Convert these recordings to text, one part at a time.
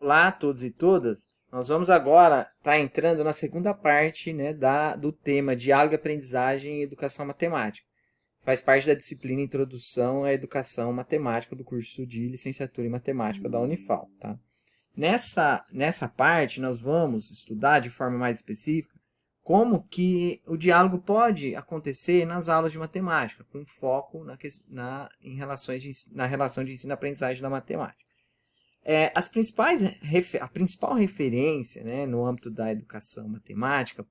Olá a todos e todas. Nós vamos agora estar entrando na segunda parte, né, do tema Diálogo, Aprendizagem e Educação Matemática. Faz parte da disciplina Introdução à Educação Matemática do curso de Licenciatura em Matemática da Unifal. Tá? Nessa parte, nós vamos estudar de forma mais específica como que o diálogo pode acontecer nas aulas de matemática, com foco na relação de ensino-aprendizagem da matemática. A principal referência, né, no âmbito da educação matemática,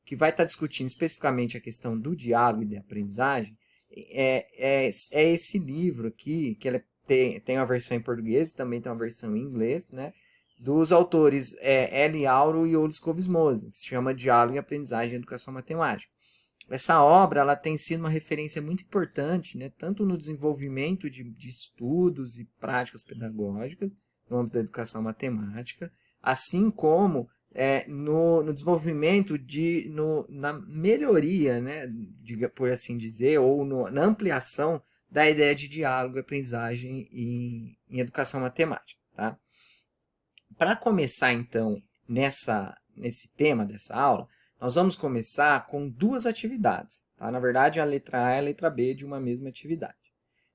que vai estar discutindo especificamente a questão do diálogo e da aprendizagem, é esse livro aqui, que ele tem uma versão em português e também tem uma versão em inglês, né, dos autores L. Auro e Olis Covesmose, que se chama Diálogo e Aprendizagem em Educação Matemática. Essa obra ela tem sido uma referência muito importante, né, tanto no desenvolvimento de estudos e práticas pedagógicas no âmbito da educação matemática, assim como no desenvolvimento, na melhoria, né, por assim dizer, ou na ampliação da ideia de diálogo e aprendizagem em educação matemática. Tá? Para começar, então, nesse tema dessa aula, nós vamos começar com duas atividades. Tá? Na verdade, a letra A e a letra B de uma mesma atividade.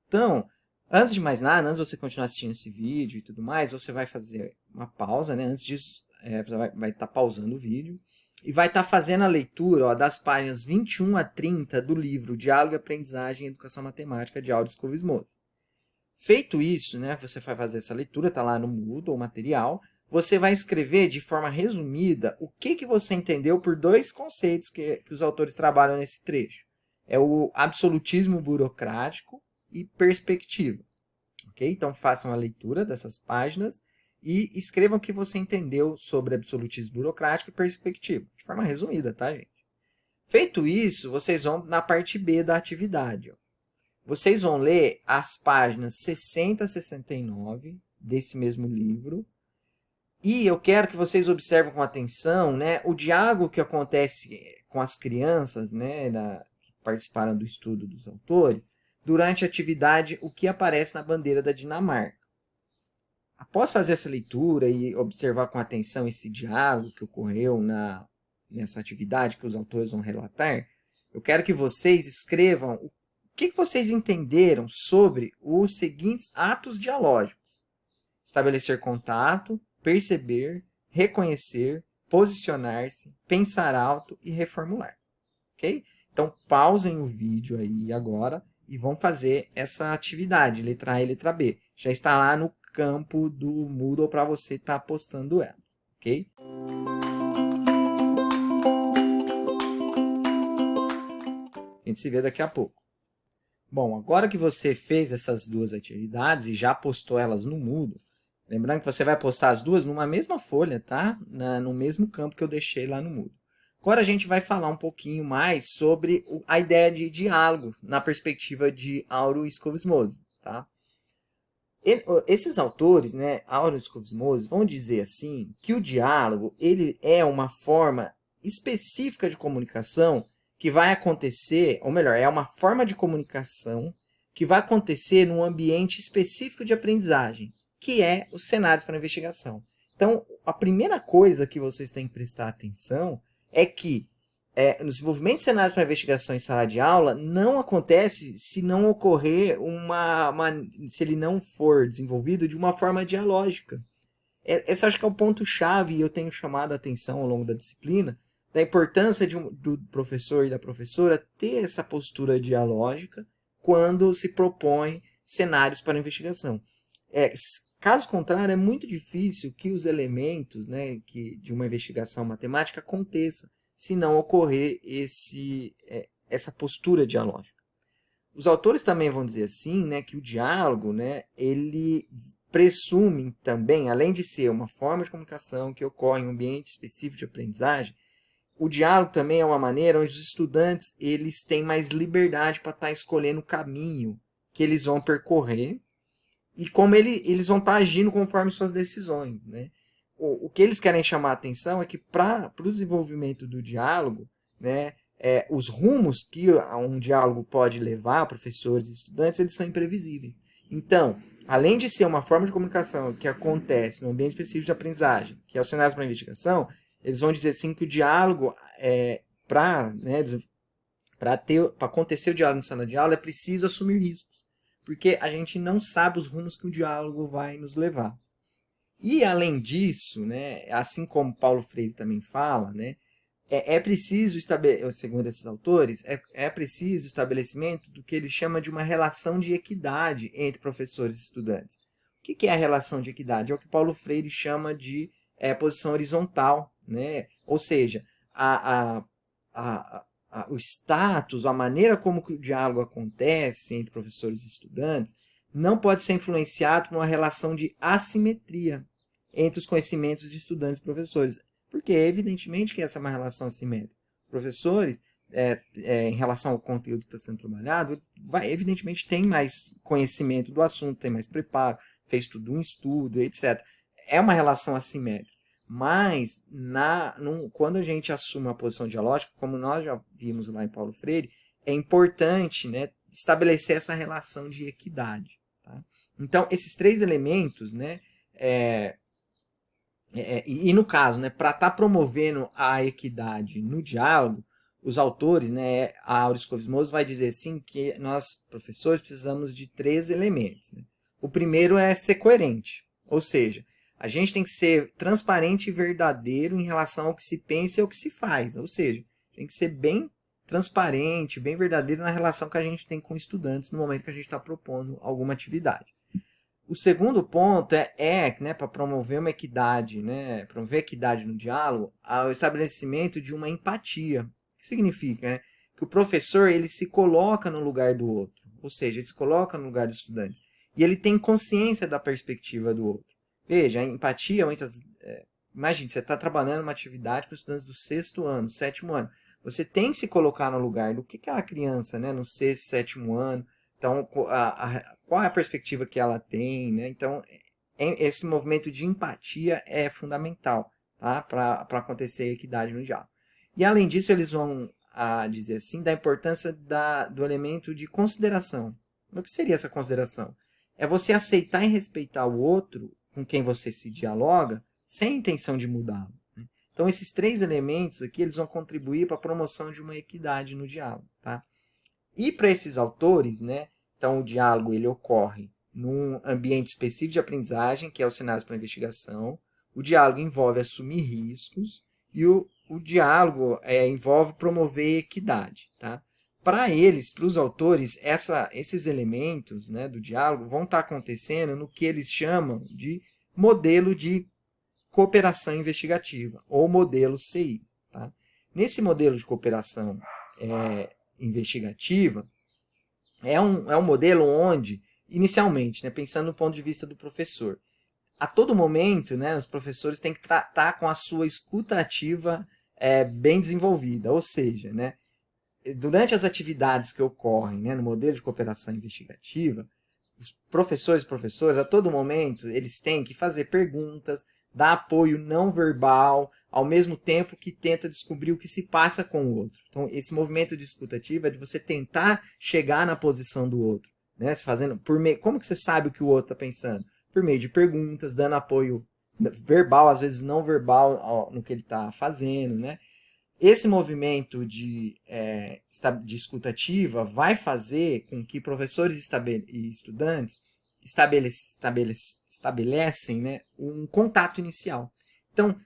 Então, antes de mais nada, antes de você continuar assistindo esse vídeo e tudo mais, você vai fazer uma pausa, né? Antes disso, você vai estar pausando o vídeo e vai estar fazendo a leitura das páginas 21 a 30 do livro Diálogo, Aprendizagem e Educação Matemática de Olis Covesmose. Feito isso, né? Você vai fazer essa leitura, está lá no Moodle, o material. Você vai escrever de forma resumida o que você entendeu por dois conceitos que os autores trabalham nesse trecho. É o absolutismo burocrático e perspectiva. Okay? Então, façam a leitura dessas páginas e escrevam o que você entendeu sobre absolutismo burocrático e perspectiva. De forma resumida, tá, gente? Feito isso, vocês vão na parte B da atividade. Ó. Vocês vão ler as páginas 60 a 69 desse mesmo livro. E eu quero que vocês observem com atenção, né, o diálogo que acontece com as crianças, né, que participaram do estudo dos autores, durante a atividade O que aparece na bandeira da Dinamarca. Após fazer essa leitura e observar com atenção esse diálogo que ocorreu nessa atividade que os autores vão relatar, eu quero que vocês escrevam o que vocês entenderam sobre os seguintes atos dialógicos. Estabelecer contato, perceber, reconhecer, posicionar-se, pensar alto e reformular. Ok? Então, pausem o vídeo aí agora e vão fazer essa atividade, letra A e letra B. Já está lá no campo do Moodle para você estar postando elas. Ok? A gente se vê daqui a pouco. Bom, agora que você fez essas duas atividades e já postou elas no Moodle, lembrando que você vai postar as duas numa mesma folha, tá? No mesmo campo que eu deixei lá no Moodle. Agora a gente vai falar um pouquinho mais sobre a ideia de diálogo na perspectiva de Auro e Covesmose, tá? Esses autores, né, Auro e Covesmose, vão dizer assim que o diálogo ele é uma forma específica de comunicação que vai acontecer, ou melhor, é uma forma de comunicação que vai acontecer num ambiente específico de aprendizagem, que é os cenários para investigação. Então, a primeira coisa que vocês têm que prestar atenção é que no desenvolvimento de cenários para investigação em sala de aula não acontece se não ocorrer se ele não for desenvolvido de uma forma dialógica. Esse acho que é o ponto-chave e eu tenho chamado a atenção ao longo da disciplina da importância do professor e da professora ter essa postura dialógica quando se propõe cenários para investigação. Caso contrário, é muito difícil que os elementos, né, de uma investigação matemática aconteçam se não ocorrer essa postura dialógica. Os autores também vão dizer assim, né, que o diálogo, né, ele presume também, além de ser uma forma de comunicação que ocorre em um ambiente específico de aprendizagem, o diálogo também é uma maneira onde os estudantes eles têm mais liberdade para estar escolhendo o caminho que eles vão percorrer e como eles vão estar agindo conforme suas decisões, né? O que eles querem chamar a atenção é que para o desenvolvimento do diálogo, né, os rumos que um diálogo pode levar professores e estudantes, eles são imprevisíveis. Então, além de ser uma forma de comunicação que acontece no ambiente específico de aprendizagem, que é o cenário para investigação, eles vão dizer assim que o diálogo, para acontecer o diálogo na sala de aula, é preciso assumir riscos, porque a gente não sabe os rumos que o diálogo vai nos levar. E, além disso, né, assim como Paulo Freire também fala, né, é preciso estabelecer, segundo esses autores, é preciso estabelecimento do que ele chama de uma relação de equidade entre professores e estudantes. O que é a relação de equidade? É o que Paulo Freire chama de posição horizontal, né? Ou seja, o status, a maneira como o diálogo acontece entre professores e estudantes não pode ser influenciado por uma relação de assimetria entre os conhecimentos de estudantes e professores. Porque, evidentemente, que essa é uma relação assimétrica. Professores, em relação ao conteúdo que está sendo trabalhado, evidentemente tem mais conhecimento do assunto, tem mais preparo, fez tudo um estudo, etc. É uma relação assimétrica. Mas, quando a gente assume uma posição dialógica, como nós já vimos lá em Paulo Freire, é importante, né, estabelecer essa relação de equidade. Tá? Então, esses três elementos, né, e no caso, né, para estar promovendo a equidade no diálogo, os autores, né, a Auris Moos vai dizer assim que nós, professores, precisamos de três elementos. Né? O primeiro é ser coerente, ou seja, a gente tem que ser transparente e verdadeiro em relação ao que se pensa e ao que se faz, ou seja, tem que ser bem transparente, bem verdadeiro na relação que a gente tem com estudantes no momento que a gente está propondo alguma atividade. O segundo ponto né, para promover uma equidade, né, promover equidade no diálogo, o estabelecimento de uma empatia. O que significa? Né? Que o professor ele se coloca no lugar do outro, ou seja, ele se coloca no lugar do estudante. E ele tem consciência da perspectiva do outro. Veja, a empatia, imagine, você está trabalhando uma atividade para estudantes do 6º ano, 7º ano. Você tem que se colocar no lugar do que é a criança, né, no 6º, 7º ano. Então, qual é a perspectiva que ela tem, né? Então, esse movimento de empatia é fundamental, tá? Para acontecer a equidade no diálogo. E, além disso, eles vão dizer assim, da importância do elemento de consideração. O que seria essa consideração? É você aceitar e respeitar o outro com quem você se dialoga sem intenção de mudá-lo. Né? Então, esses três elementos aqui, eles vão contribuir para a promoção de uma equidade no diálogo, tá? E para esses autores, né, então o diálogo ele ocorre num ambiente específico de aprendizagem, que é o cenário para investigação. O diálogo envolve assumir riscos e o diálogo envolve promover equidade. Tá? Para eles, para os autores, esses elementos, né, do diálogo vão estar acontecendo no que eles chamam de modelo de cooperação investigativa, ou modelo CI. Tá? Nesse modelo de cooperação investigativa, é um modelo onde, inicialmente, né, pensando no ponto de vista do professor, a todo momento, né, os professores têm que estar com a sua escuta ativa bem desenvolvida, ou seja, né, durante as atividades que ocorrem, né, no modelo de cooperação investigativa, os professores e professoras, a todo momento, eles têm que fazer perguntas, dar apoio não verbal, ao mesmo tempo que tenta descobrir o que se passa com o outro. Então, esse movimento de escuta ativa é de você tentar chegar na posição do outro. Né? Como que você sabe o que o outro está pensando? Por meio de perguntas, dando apoio verbal, às vezes não verbal, no que ele está fazendo. Né? Esse movimento de escuta ativa vai fazer com que professores e estudantes estabelecem, né, um contato inicial. Então,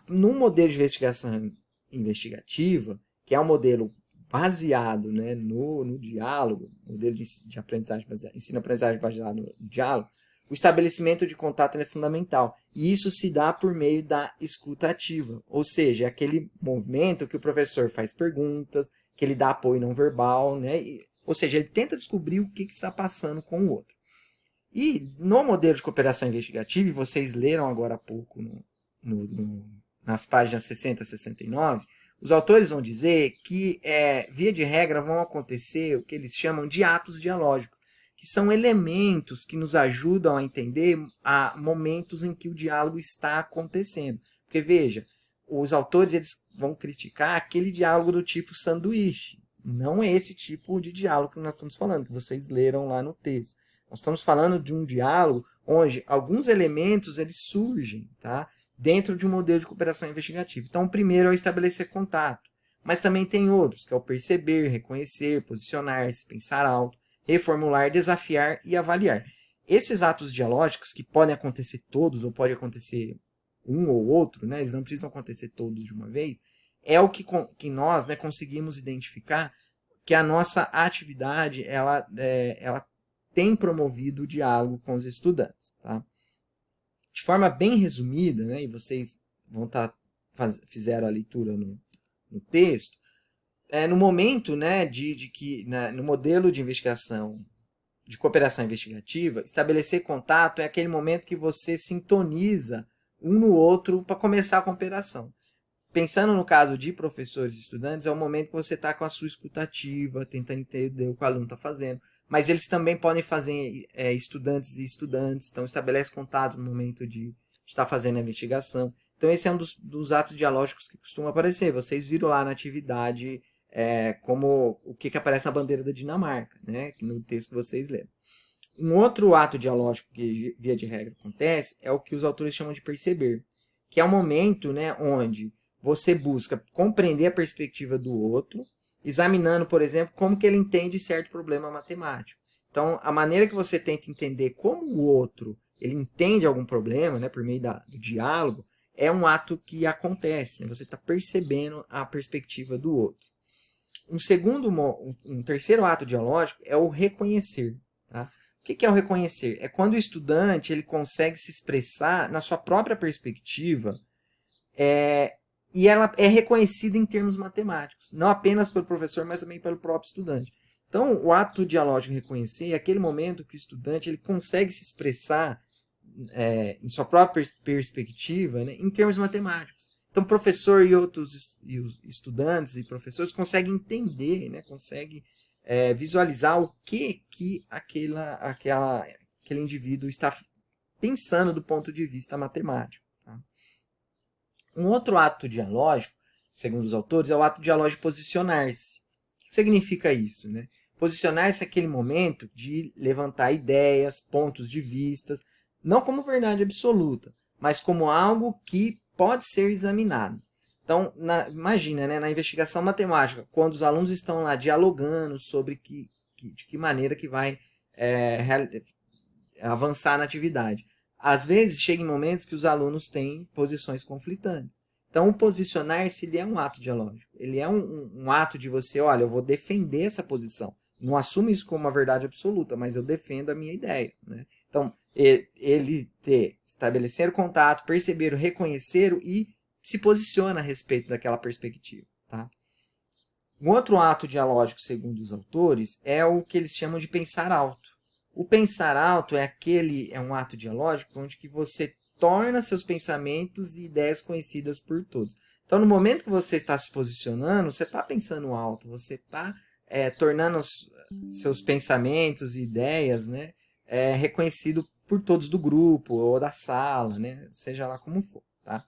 no modelo de investigação investigativa, que é um modelo baseado, né, no diálogo, modelo de aprendizagem ensino-aprendizagem baseado no diálogo, o estabelecimento de contato é fundamental. E isso se dá por meio da escuta ativa. Ou seja, é aquele movimento que o professor faz perguntas, que ele dá apoio não verbal, né? Ou seja, ele tenta descobrir o que está passando com o outro. E no modelo de cooperação investigativa, e vocês leram agora há pouco nas páginas 60 a 69, os autores vão dizer que, via de regra, vão acontecer o que eles chamam de atos dialógicos, que são elementos que nos ajudam a entender momentos em que o diálogo está acontecendo. Porque, veja, os autores eles vão criticar aquele diálogo do tipo sanduíche. Não é esse tipo de diálogo que nós estamos falando, que vocês leram lá no texto. Nós estamos falando de um diálogo onde alguns elementos eles surgem, tá? Dentro de um modelo de cooperação investigativa. Então, o primeiro é o estabelecer contato, mas também tem outros, que é o perceber, reconhecer, posicionar-se, pensar alto, reformular, desafiar e avaliar. Esses atos dialógicos, que podem acontecer todos, ou pode acontecer um ou outro, né? Eles não precisam acontecer todos de uma vez, é o que nós, né, conseguimos identificar que a nossa atividade ela tem promovido o diálogo com os estudantes. Tá? De forma bem resumida, né, e vocês vão fizeram a leitura no texto, no momento, né, no modelo de investigação, de cooperação investigativa, estabelecer contato é aquele momento que você sintoniza um no outro para começar a cooperação. Pensando no caso de professores e estudantes, é o momento que você está com a sua escutativa, tentando entender o que o aluno está fazendo. Mas eles também podem fazer estudantes e estudantes, então estabelece contato no momento de estar fazendo a investigação. Então esse é um dos atos dialógicos que costuma aparecer. Vocês viram lá na atividade como o que aparece na bandeira da Dinamarca, né? No texto que vocês leram. Um outro ato dialógico que, via de regra, acontece é o que os autores chamam de perceber, que é o momento, né, onde você busca compreender a perspectiva do outro, examinando, por exemplo, como que ele entende certo problema matemático. Então, a maneira que você tenta entender como o outro ele entende algum problema, né, por meio do diálogo, é um ato que acontece. Né? Você está percebendo a perspectiva do outro. Um terceiro ato dialógico é o reconhecer. Tá? O que é o reconhecer? É quando o estudante ele consegue se expressar na sua própria perspectiva e ela é reconhecida em termos matemáticos, não apenas pelo professor, mas também pelo próprio estudante. Então, o ato dialógico reconhecer é aquele momento que o estudante ele consegue se expressar em sua própria perspectiva, né, em termos matemáticos. Então, o professor e outros estudantes e professores conseguem entender, né, conseguem visualizar o que aquele indivíduo está pensando do ponto de vista matemático. Tá? Um outro ato dialógico, segundo os autores, é o ato dialógico de posicionar-se. O que significa isso? Né? Posicionar-se é aquele momento de levantar ideias, pontos de vista, não como verdade absoluta, mas como algo que pode ser examinado. Então, imagina, né, na investigação matemática, quando os alunos estão lá dialogando sobre de que maneira que vai avançar na atividade. Às vezes, chega em momentos que os alunos têm posições conflitantes. Então, o posicionar-se ele é um ato dialógico. Ele é um ato de você, olha, eu vou defender essa posição. Não assumo isso como uma verdade absoluta, mas eu defendo a minha ideia. Né? Então, estabelecer o contato, perceber, reconhecer e se posiciona a respeito daquela perspectiva. Tá? Um outro ato dialógico, segundo os autores, é o que eles chamam de pensar alto. O pensar alto é um ato dialógico onde que você torna seus pensamentos e ideias conhecidas por todos. Então, no momento que você está se posicionando, você está pensando alto, você está tornando seus pensamentos e ideias, né, reconhecido por todos do grupo ou da sala, né, seja lá como for. Tá?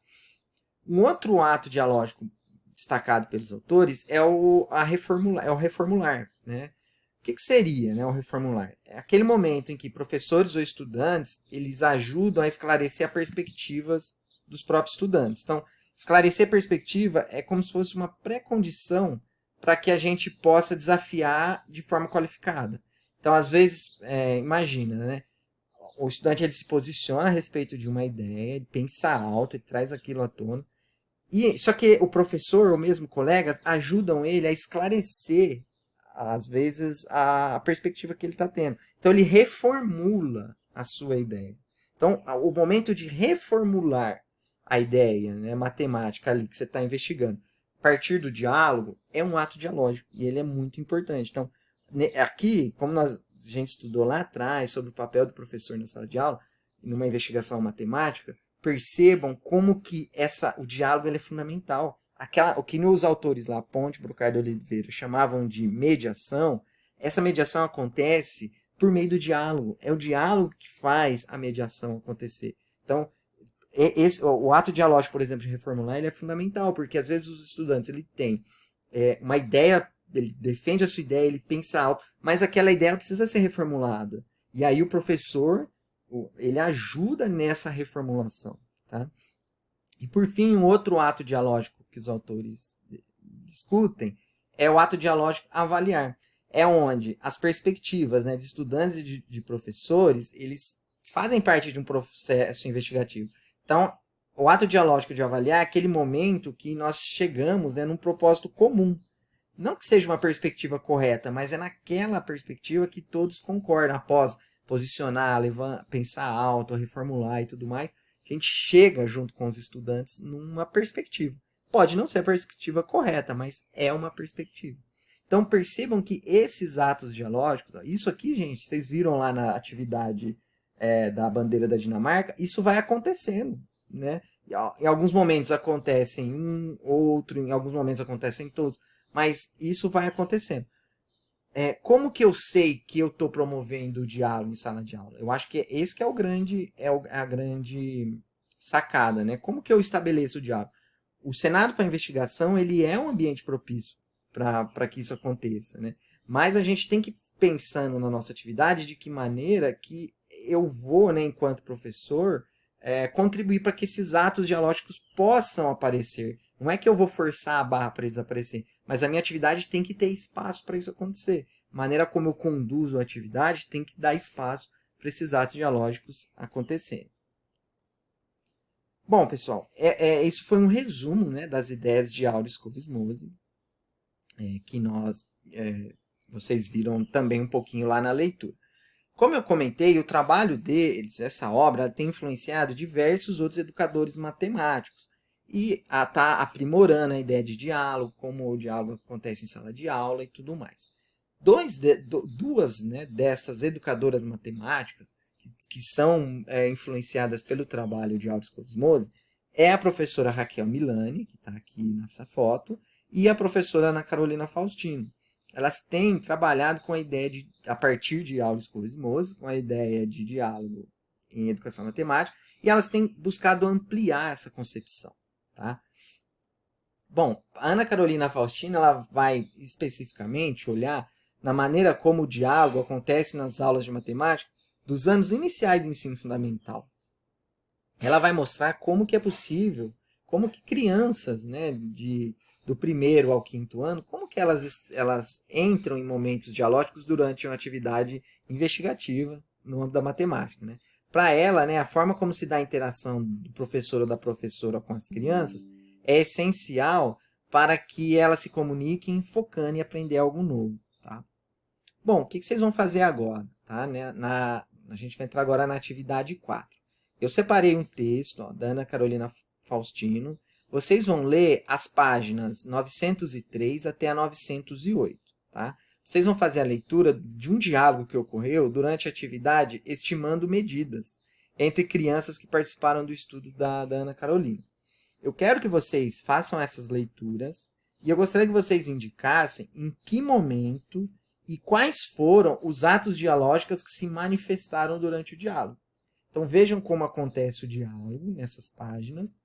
Um outro ato dialógico destacado pelos autores é o reformular. Né? O que seria, né, o reformular? É aquele momento em que professores ou estudantes eles ajudam a esclarecer as perspectivas dos próprios estudantes. Então, esclarecer a perspectiva é como se fosse uma pré-condição para que a gente possa desafiar de forma qualificada. Então, às vezes, imagina, né, o estudante ele se posiciona a respeito de uma ideia, ele pensa alto, ele traz aquilo à tona, só que o professor ou mesmo colegas ajudam ele a esclarecer às vezes, a perspectiva que ele está tendo. Então, ele reformula a sua ideia. Então, o momento de reformular a ideia, né, matemática ali que você está investigando, a partir do diálogo, é um ato dialógico. E ele é muito importante. Então, aqui, como a gente estudou lá atrás sobre o papel do professor na sala de aula, numa investigação matemática, percebam como que o diálogo ele é fundamental. O que os autores lá, Ponte, Brocardo e Oliveira, chamavam de mediação, essa mediação acontece por meio do diálogo. É o diálogo que faz a mediação acontecer. Então, o ato dialógico, por exemplo, de reformular, ele é fundamental, porque às vezes os estudantes ele tem uma ideia, ele defende a sua ideia, ele pensa alto, mas aquela ideia precisa ser reformulada. E aí o professor, ele ajuda nessa reformulação, tá? E por fim, um outro ato dialógico que os autores discutem é o ato dialógico avaliar. É onde as perspectivas, né, de estudantes e de professores, eles fazem parte de um processo investigativo. Então, o ato dialógico de avaliar é aquele momento que nós chegamos, né, num propósito comum. Não que seja uma perspectiva correta, mas é naquela perspectiva que todos concordam. Após posicionar, pensar alto, reformular e tudo mais, a gente chega junto com os estudantes numa perspectiva. Pode não ser a perspectiva correta, mas é uma perspectiva. Então percebam que esses atos dialógicos, isso aqui, gente, vocês viram lá na atividade da bandeira da Dinamarca, isso vai acontecendo, né? Em alguns momentos acontecem um, outro, em alguns momentos acontecem todos, mas isso vai acontecendo. Como que eu sei que eu estou promovendo o diálogo em sala de aula? Eu acho que esse que é a grande sacada, né? Como que eu estabeleço o diálogo? O Senado para Investigação, ele é um ambiente propício para que isso aconteça, né? Mas a gente tem que ir pensando na nossa atividade de que maneira que eu vou, né, enquanto professor, contribuir para que esses atos dialógicos possam aparecer. Não é que eu vou forçar a barra para eles aparecerem, mas a minha atividade tem que ter espaço para isso acontecer. A maneira como eu conduzo a atividade tem que dar espaço para esses atos dialógicos acontecerem. Bom, pessoal, isso foi um resumo, né, das ideias de Auris Covesmose, que vocês viram também um pouquinho lá na leitura. Como eu comentei, o trabalho deles, essa obra, tem influenciado diversos outros educadores matemáticos e está aprimorando a ideia de diálogo, como o diálogo acontece em sala de aula e tudo mais. Duas, né, dessas educadoras matemáticas que são influenciadas pelo trabalho de Auris Covesmose é a professora Raquel Milani, que está aqui nessa foto, e a professora Ana Carolina Faustino. Elas têm trabalhado com a ideia a partir de Auris Covesmose, com a ideia de diálogo em educação matemática, e elas têm buscado ampliar essa concepção. Tá? Bom, a Ana Carolina Faustino ela vai especificamente olhar na maneira como o diálogo acontece nas aulas de matemática dos anos iniciais do ensino fundamental. Ela vai mostrar como que é possível, como que crianças, né, do primeiro ao quinto ano, como que elas entram em momentos dialógicos durante uma atividade investigativa no âmbito da matemática. Né? Para ela, né, a forma como se dá a interação do professor ou da professora com as crianças é essencial para que elas se comuniquem focando em aprender algo novo. Tá? Bom, o que vocês vão fazer agora? Tá? A gente vai entrar agora na atividade 4. Eu separei um texto da Ana Carolina Faustino. Vocês vão ler as páginas 903 até a 908. Tá? Vocês vão fazer a leitura de um diálogo que ocorreu durante a atividade estimando medidas entre crianças que participaram do estudo da Ana Carolina. Eu quero que vocês façam essas leituras e eu gostaria que vocês indicassem em que momento e quais foram os atos dialógicos que se manifestaram durante o diálogo. Então vejam como acontece o diálogo nessas páginas.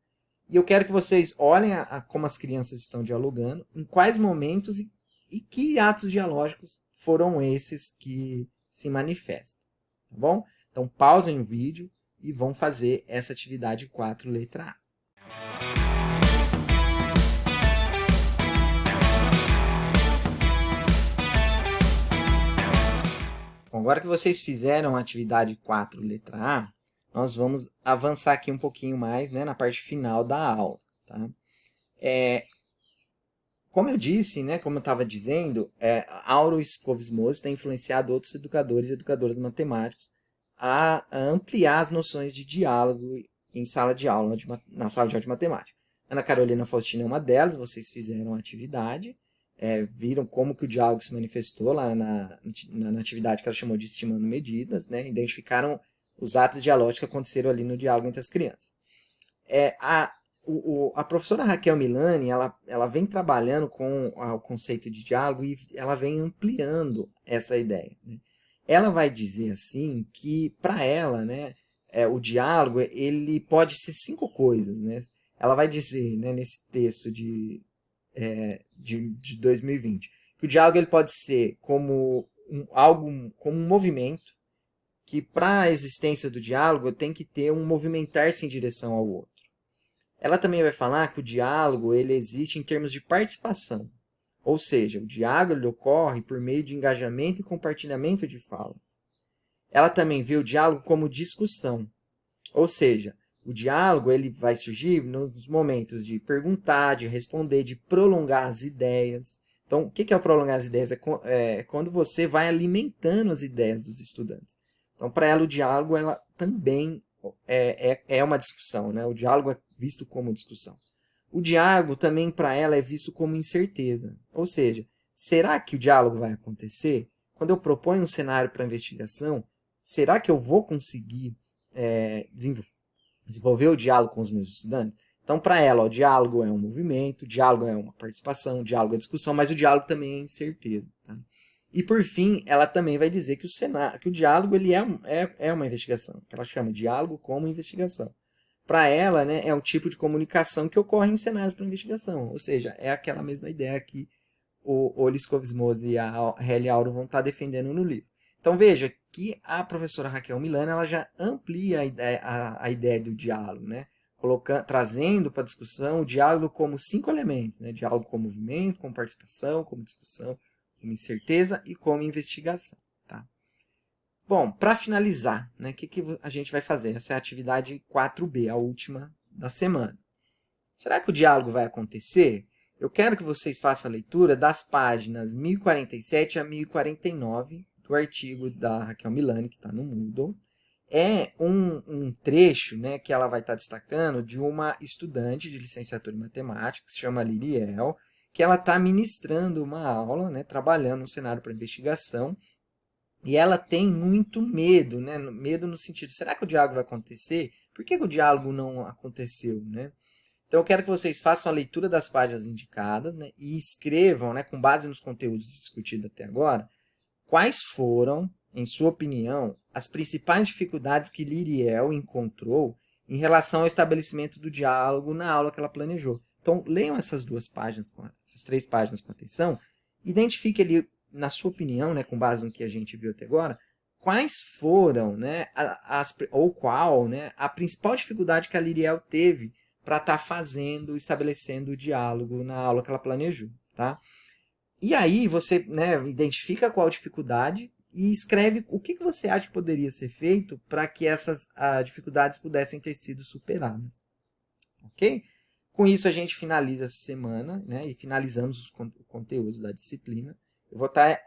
E eu quero que vocês olhem como as crianças estão dialogando, em quais momentos e que atos dialógicos foram esses que se manifestam. Tá bom? Então pausem o vídeo e vão fazer essa atividade 4, letra A. Bom, agora que vocês fizeram a atividade 4, letra A, nós vamos avançar aqui um pouquinho mais, né, na parte final da aula. Tá? Como eu disse, né, como eu estava dizendo, Auris Covesmose tem influenciado outros educadores e educadoras matemáticos a ampliar as noções de diálogo em sala de aula, na sala de aula de matemática. Ana Carolina Faustino é uma delas, vocês fizeram a atividade, viram como que o diálogo se manifestou lá na atividade que ela chamou de estimando medidas, né, identificaram os atos dialógicos que aconteceram ali no diálogo entre as crianças. A professora Raquel Milani, ela vem trabalhando com o conceito de diálogo e ela vem ampliando essa ideia. Né? Ela vai dizer assim que, para ela, né, o diálogo ele pode ser 5 coisas. Né? Ela vai dizer, né, nesse texto de 2020, que o diálogo ele pode ser como como um movimento, que para a existência do diálogo tem que ter um movimentar-se em direção ao outro. Ela também vai falar que o diálogo ele existe em termos de participação, ou seja, o diálogo ele ocorre por meio de engajamento e compartilhamento de falas. Ela também vê o diálogo como discussão, ou seja, o diálogo ele vai surgir nos momentos de perguntar, de responder, de prolongar as ideias. Então, o que é o prolongar as ideias? É quando você vai alimentando as ideias dos estudantes. Então, para ela, o diálogo ela também é uma discussão, né? O diálogo é visto como discussão. O diálogo também, para ela, é visto como incerteza. Ou seja, será que o diálogo vai acontecer? Quando eu proponho um cenário para investigação, será que eu vou conseguir desenvolver o diálogo com os meus estudantes? Então, para ela, o diálogo é um movimento, o diálogo é uma participação, o diálogo é discussão, mas o diálogo também é incerteza. Tá? E, por fim, ela também vai dizer que o diálogo ele é uma investigação, que ela chama de diálogo como investigação. Para ela, né, é um tipo de comunicação que ocorre em cenários para investigação, ou seja, é aquela mesma ideia que o Liscovitz Mose e a Helly Auro vão estar defendendo no livro. Então, veja que a professora Raquel Milano ela já amplia a ideia do diálogo, né? Trazendo para a discussão o diálogo como 5 elementos, né? Diálogo como movimento, como participação, como discussão, como incerteza e como investigação. Tá? Bom, para finalizar, né, o que a gente vai fazer? Essa é a atividade 4B, a última da semana. Será que o diálogo vai acontecer? Eu quero que vocês façam a leitura das páginas 1047 a 1049 do artigo da Raquel Milani, que está no Moodle. É um trecho, né, que ela vai estar destacando de uma estudante de licenciatura em matemática, que se chama Liriel, que ela está ministrando uma aula, né, trabalhando no cenário para investigação, e ela tem muito medo, né, medo no sentido, será que o diálogo vai acontecer? Por que o diálogo não aconteceu, né? Então, eu quero que vocês façam a leitura das páginas indicadas, né, e escrevam, né, com base nos conteúdos discutidos até agora, quais foram, em sua opinião, as principais dificuldades que Liriel encontrou em relação ao estabelecimento do diálogo na aula que ela planejou. Então, leiam essas 3 páginas com atenção, identifique ali, na sua opinião, né, com base no que a gente viu até agora, quais foram, né, qual, né, a principal dificuldade que a Liriel teve para estar estabelecendo o diálogo na aula que ela planejou, tá? E aí você, né, identifica qual a dificuldade e escreve o que você acha que poderia ser feito para que essas dificuldades pudessem ter sido superadas, ok? Com isso a gente finaliza essa semana, né, e finalizamos os conteúdos da disciplina. Eu vou estar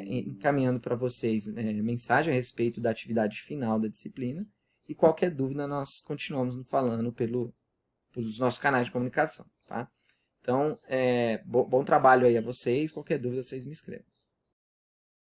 encaminhando para vocês mensagem a respeito da atividade final da disciplina e qualquer dúvida nós continuamos falando pelos nossos canais de comunicação, tá? Então, bom trabalho aí a vocês. Qualquer dúvida, vocês me escrevam.